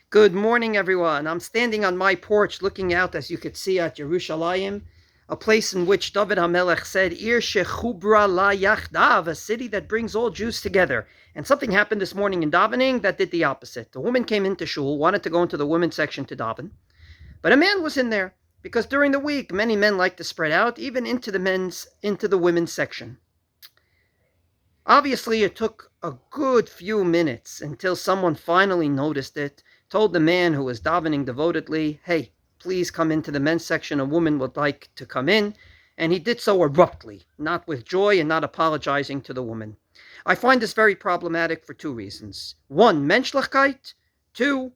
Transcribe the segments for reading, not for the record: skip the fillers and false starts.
Good morning, everyone. I'm standing on my porch looking out, as you could see, at Yerushalayim, a place in which David HaMelech said, Ir shechubra la yachdav, a city that brings all Jews together. And something happened this morning in davening that did the opposite. A woman came into shul, wanted to go into the women's section to daven, but a man was in there, because during the week, many men like to spread out, even into the women's section. Obviously, it took a good few minutes until someone finally noticed it, told the man who was davening devotedly, hey, please come into the men's section, a woman would like to come in, and he did so abruptly, not with joy and not apologizing to the woman. I find this very problematic for two reasons. One, menschlichkeit. Two,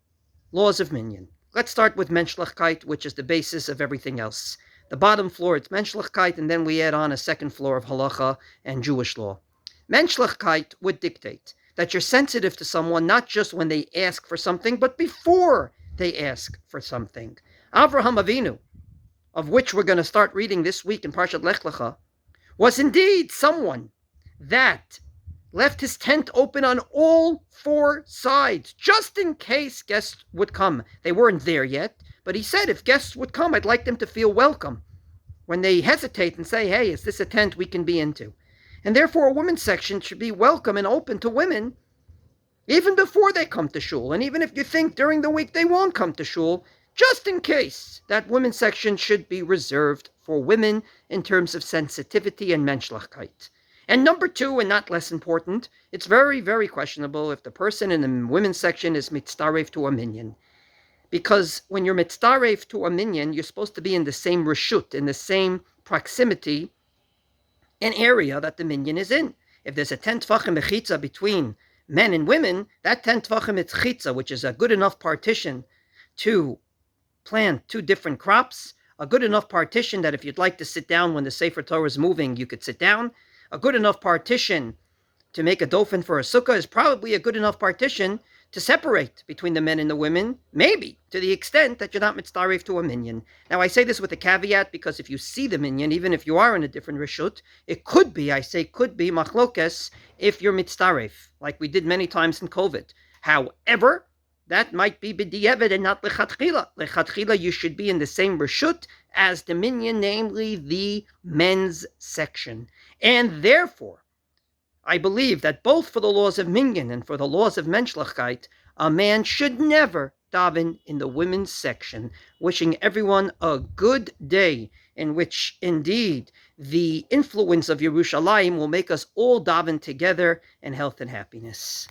laws of minyan. Let's start with menschlichkeit, which is the basis of everything else. The bottom floor, it's menschlichkeit, and then we add on a second floor of halacha and Jewish law. Menschlichkeit would dictate that you're sensitive to someone not just when they ask for something, but before they ask for something. Avraham Avinu, of which we're going to start reading this week in Parshat Lech Lecha, was indeed someone that left his tent open on all four sides, just in case guests would come. They weren't there yet, but he said, if guests would come, I'd like them to feel welcome when they hesitate and say, hey, is this a tent we can be into? And therefore, a women's section should be welcome and open to women even before they come to shul. And even if you think during the week they won't come to shul, just in case, that women's section should be reserved for women in terms of sensitivity and menschlichkeit. And number two, and not less important, it's very, very questionable if the person in the women's section is מצטרף to a minyan. Because when you're מצטרף to a minyan, you're supposed to be in the same reshut, in the same proximity, an area that the minyan is in. If there's a 10 tvachim mechitza between men and women, that 10 tvachim is chitza, which is a good enough partition to plant two different crops, a good enough partition that if you'd like to sit down when the Sefer Torah is moving, you could sit down, a good enough partition to make a dofen for a sukkah is probably a good enough partition to separate between the men and the women, maybe, to the extent that you're not mitzdaref to a minyan. Now, I say this with a caveat, because if you see the minyan, even if you are in a different reshut, it could be, machlokes, if you're mitzdaref, like we did many times in COVID. However, that might be b'di'evet and not lechatchila. Lechatchila, you should be in the same reshut as the minyan, namely the men's section. And therefore, I believe that both for the laws of minyan and for the laws of menschlichkeit, a man should never daven in the women's section. Wishing everyone a good day, in which indeed the influence of Yerushalayim will make us all daven together in health and happiness.